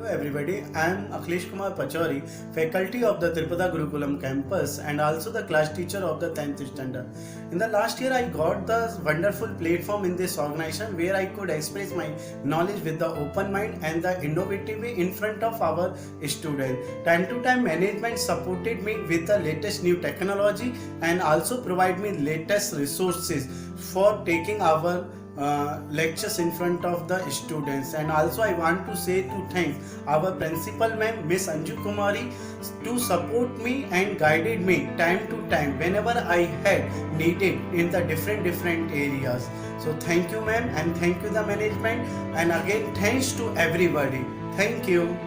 everybody. I am Akhilesh Kumar Pachori, faculty of the Tripada Gurukulam campus and also the class teacher of the 10th standard. In the last year, I got the wonderful platform in this organization where I could express my knowledge with the open mind and the innovative way in front of our students. Time to time, management supported me with the latest new technology and also provide me latest resources for taking our lectures in front of the students. And also I want to say to thank our principal ma'am Miss Anju Kumari to support me and guided me time to time whenever I had needed in the different areas. So thank you ma'am and thank you the management, and again thanks to everybody. Thank you.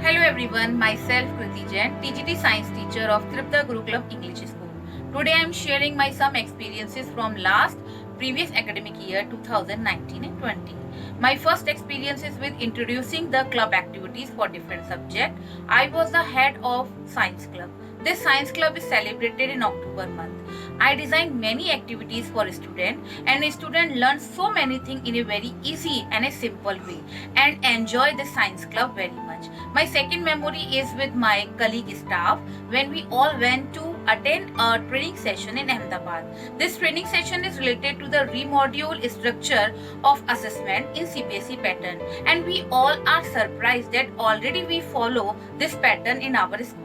Hello everyone, myself Kriti Jain, TGT Science teacher of Tripada Gurukulam English School. Today I am sharing my some experiences from previous academic year 2019 and 20. My first experience is with introducing the club activities for different subjects. I was the head of science club. This science club is celebrated in October month. I designed many activities for students, and a student learns so many things in a very easy and a simple way and enjoy the science club very much. My second memory is with my colleague staff when we all went to attend a training session in Ahmedabad. This training session is related to the remodule structure of assessment in CBSE pattern, and we all are surprised that already we follow this pattern in our school.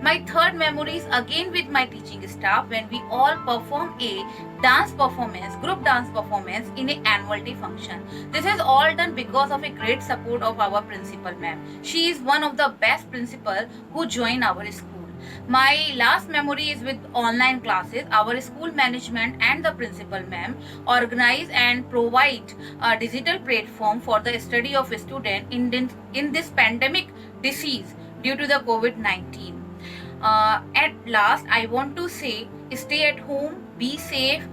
My third memory is again with my teaching staff when we all perform a dance performance, group dance performance in an annual day function. This is all done because of a great support of our principal ma'am. She is one of the best principal who joined our school. My last memory is with online classes. Our school management and the principal ma'am organize and provide a digital platform for the study of a student in this pandemic disease due to the COVID-19. At last, I want to say, stay at home, be safe,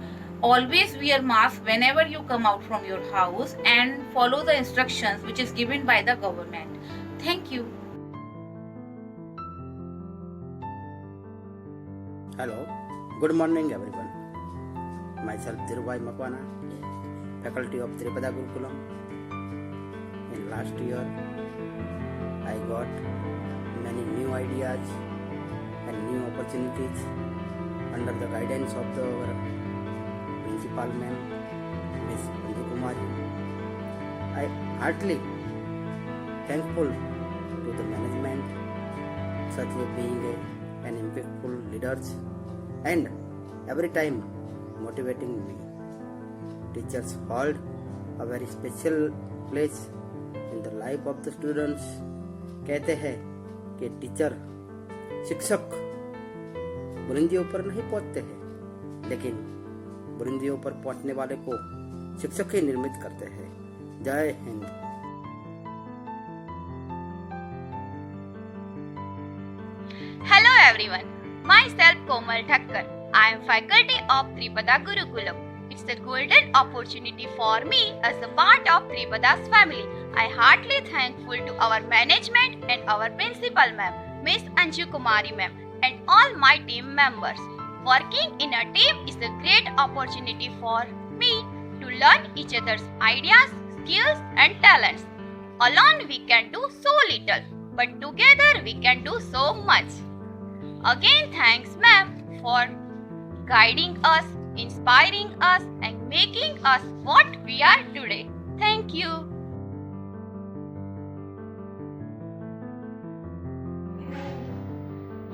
always wear mask whenever you come out from your house, and follow the instructions which is given by the government. Thank you. Hello, good morning everyone. Myself Dhirubhai Makwana, faculty of Tripada Gurukulam. In last year, I got many new ideas and new opportunities under the guidance of our principal ma'am, Miss Anju Kumari. I heartily thankful to the management, such as being an impactful leaders and every time motivating me. Teachers hold a very special place in the life of the students. कहते हैं कि teacher शिक्षक बुलंदियों पर नहीं पहुंचते हैं, लेकिन बुलंदियों पर पहुंचने वाले को शिक्षक ही निर्मित करते हैं. जय Hind. Hello everyone, myself Komal Thakkar. I am faculty of Tripada Gurukulam. It's a golden opportunity for me as a part of Tripada's family. I heartily thankful to our management and our principal ma'am, Miss Anju Kumari ma'am, and all my team members. Working in a team is a great opportunity for me to learn each other's ideas, skills and talents. Alone we can do so little, but together we can do so much. Again, thanks ma'am for guiding us, inspiring us and making us what we are today. Thank you.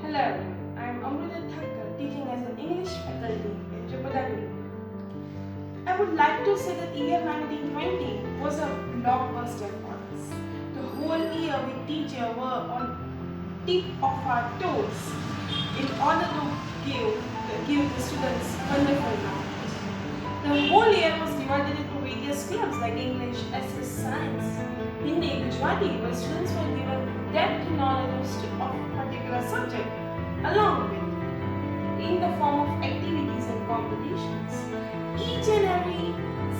Hello everyone, I am Amrita Thakkar, teaching as an English faculty in Tripada Gurukulam. I would like to say that year 1920 was a blockbuster for us. The whole year we teachers were on tip of our toes in order to give the students wonderful knowledge. The whole year was divided into various clubs like English, SS, Science, Hindi, Gujarati, where students were given depth knowledge of particular subject along with in the form of activities and competitions. Each and every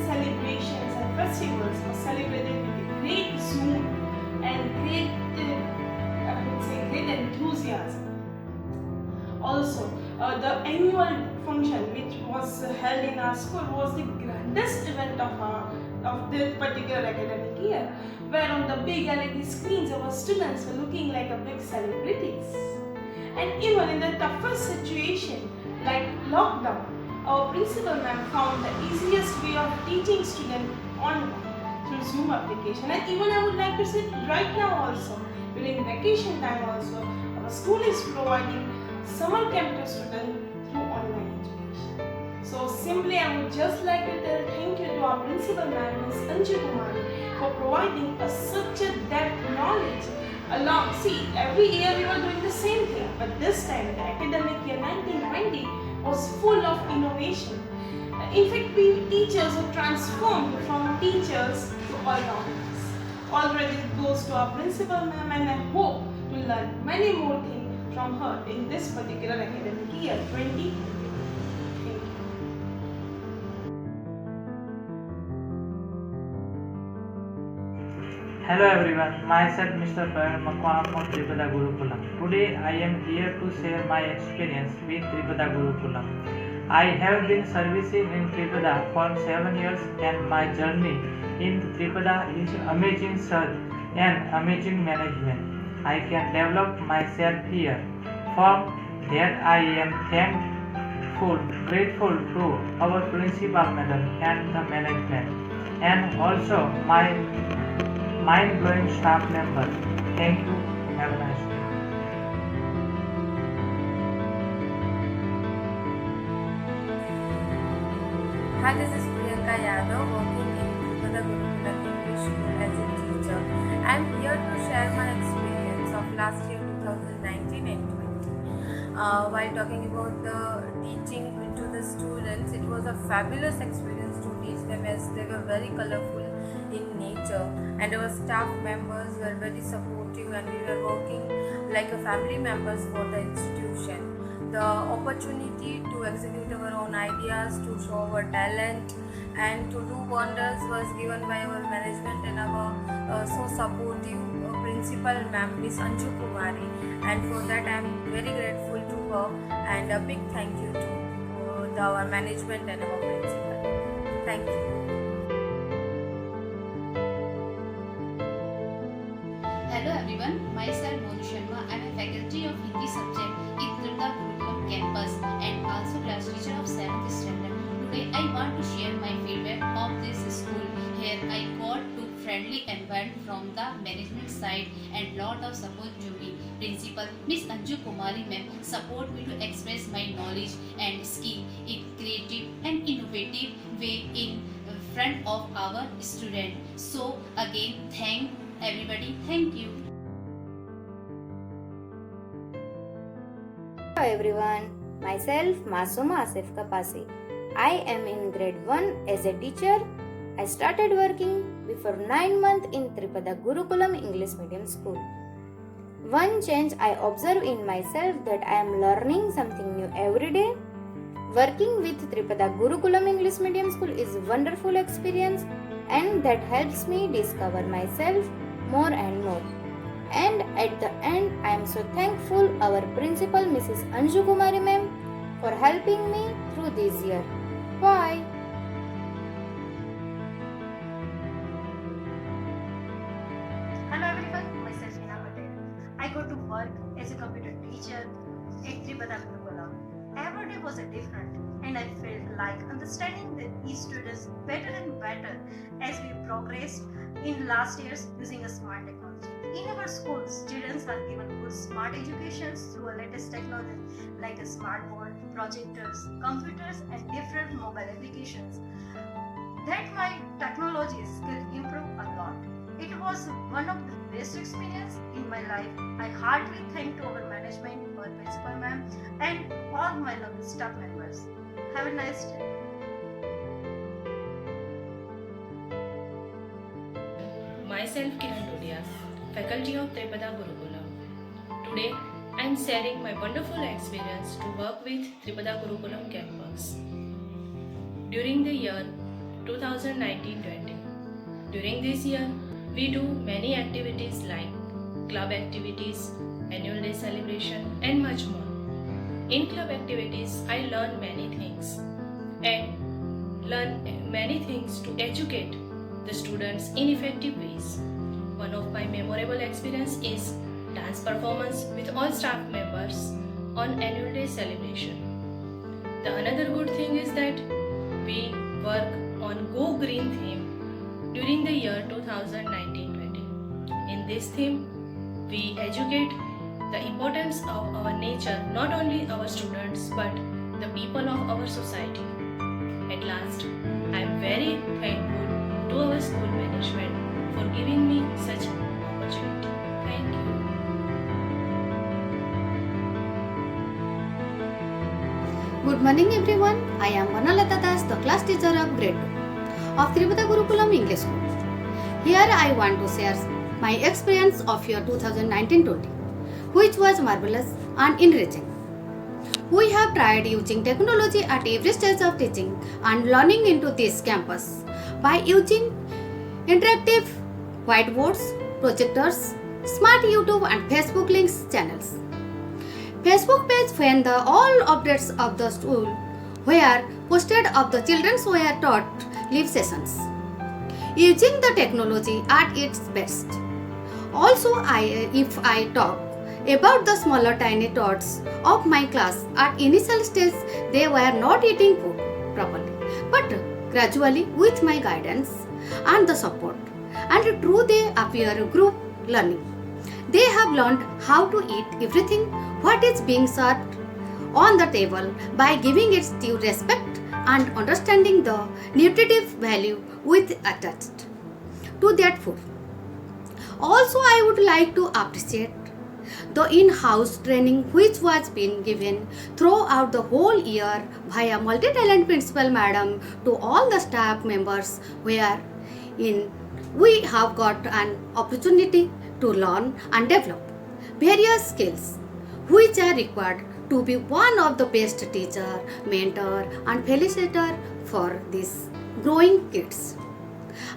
celebrations and festivals are celebrated with great zoom and great enthusiasm. Also, the annual function which was held in our school was the grandest event of this particular academic year, where on the big LED screens our students were looking like a big celebrities. And even in the toughest situation like lockdown, our principal ma'am found the easiest way of teaching students online through Zoom application. And even I would like to say right now also, during vacation time also, our school is providing summer camp to students through online education. So simply I would just like to tell thank you to our principal ma'am, Ms. Anju Kumari, for providing us such a depth knowledge. See, every year we were doing the same thing, but this time the academic year 1920 was full of innovation. In fact, we teachers were transformed from teachers to all-rounders. All credit goes to our principal ma'am, and I hope to learn many more things from her in this particular academic year 2020. Thank you. Hello everyone, myself Mr. Paran Makwana from Tripada Gurukulam. Today I am here to share my experience with Tripada Gurukulam. I have been servicing in Tripada for 7 years and my journey in Tripada is amazing sir and amazing management. I can develop myself here. For that I am grateful to our principal madam and the management and also my mind-blowing staff member. Thank you. Have a nice day. Hi, this is Priyanka Yadav working in Tripada Gurukulam English School as a teacher. I am here to share my experience of last year 2019 and 20. While talking about the teaching to the students, it was a fabulous experience to teach them as they were very colorful in nature and our staff members were very supportive and we were working like a family members for the institution. The opportunity to execute our own ideas, to show our talent and to do wonders was given by our management and our so supportive principal ma'am, Miss Anju Kumari, and for that I am very grateful to her and a big thank you to our management and our principal. Thank you. Hello everyone, myself Monu Sharma. I am a faculty of Hindi subject in Triptada Gurukulam campus and also class teacher of 7th standard. Today I want to share my feedback of this school. Here I got to friendly environment from the management side and lot of support to me. Principal Miss Anju Kumari ma'am support me to express my knowledge and skill in creative and innovative way in front of our student. So again, thank everybody. Thank you. Hello everyone, myself Masuma Asif Kapasi. I am in grade 1 as a teacher. I started working before 9 months in Tripada Gurukulam English Medium School. One change I observe in myself that I am learning something new every day. Working with Tripada Gurukulam English Medium School is a wonderful experience and that helps me discover myself more and more. And at the end, I am so thankful our principal Mrs. Anju Kumari ma'am for helping me through this year. Bye. Hello everyone, myself Hina Patel. I go to work as a computer teacher at Tripada Gurukulam. Every day was a different and I felt like understanding the students better and better as we progressed in last years using a smart technology. In our schools, students are given good smart education through a latest technology like a smart board, projectors, computers and different mobile applications. That my technology skill improve a lot. It was one of the best experience in my life. I heartily thank to our management, our principal ma'am and all my lovely staff members. Have a nice day. Myself Kiran Dudia, faculty of Tripada Gurukulam. Today I am sharing my wonderful experience to work with Tripada Gurukulam campus. During the year 2019-20. During this year, we do many activities like club activities, annual day celebration and much more. In club activities, I learn many things and learn many things to educate the students in effective ways. One of my memorable experience is dance performance with all staff members on annual day celebration. The another good thing is that we work on Go Green theme during the year 2019-20. In this theme, we educate the importance of our nature, not only our students but the people of our society. At last, I am very thankful to our school management for giving me such an opportunity. Thank you. Good morning everyone. I am Vanalata Das, the class teacher of grade 2 of Tripada Gurukulam English School. Here I want to share my experience of year 2019-20, which was marvelous and enriching. We have tried using technology at every stage of teaching and learning into this campus by using interactive whiteboards, projectors, smart YouTube and Facebook links channels. Facebook page when the all updates of the school were posted of the children were taught live sessions. Using the technology at its best. Also, if I talk about the smaller tiny tots of my class at initial stage, they were not eating food properly. But gradually with my guidance and the support and through they appear group learning, they have learned how to eat everything what is being served on the table by giving its due respect and understanding the nutritive value with attached to that food. Also, I would like to appreciate the in-house training which was being given throughout the whole year via multi-talent principal madam to all the staff members wherein we have got an opportunity to learn and develop various skills which are required to be one of the best teacher, mentor and facilitator for these growing kids.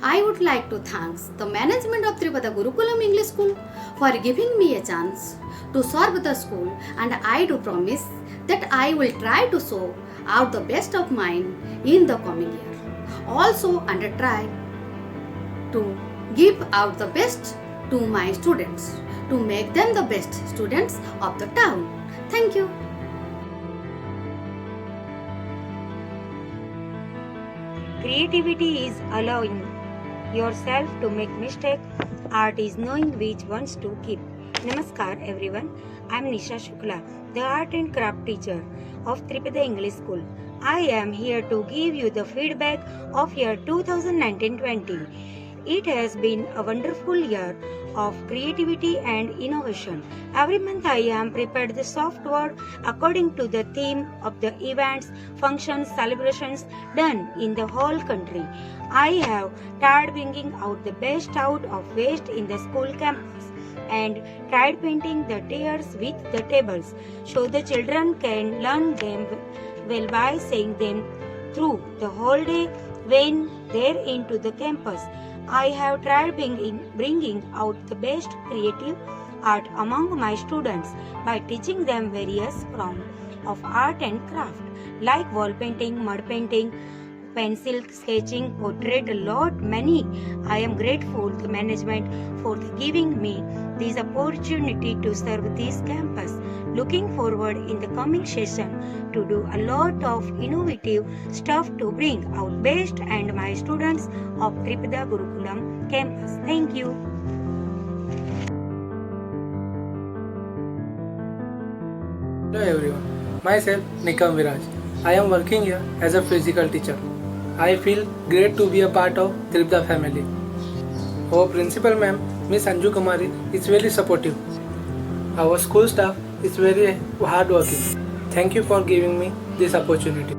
I would like to thank the management of Tripada Gurukulam English School for giving me a chance to serve the school, and I do promise that I will try to show out the best of mine in the coming year. Also, and try to give out the best to my students to make them the best students of the town. Thank you. Creativity is allowing yourself to make mistakes. Art is knowing which ones to keep. Namaskar everyone. I am Nisha Shukla, the art and craft teacher of Tripada English School. I am here to give you the feedback of year 2019-20. It has been a wonderful year of creativity and innovation. Every month I am prepared the software according to the theme of the events, functions, celebrations done in the whole country. I have tried bringing out the best out of waste in the school campus and tried painting the tiers with the tables so the children can learn them well by seeing them through the whole day when they're into the campus. I have tried bringing out the best creative art among my students by teaching them various forms of art and craft like wall painting, mud painting, pencil sketching, portrait, a lot many. I am grateful to management for giving me this opportunity to serve this campus. Looking forward in the coming session to do a lot of innovative stuff to bring out best and my students of Tripada Gurukulam campus. Thank you. Hello everyone, myself Nikam Viraj. I am working here as a physical teacher. I feel great to be a part of Tripada family. Our principal ma'am, Miss Anju Kumari, is very supportive. Our school staff is very hardworking. Thank you for giving me this opportunity.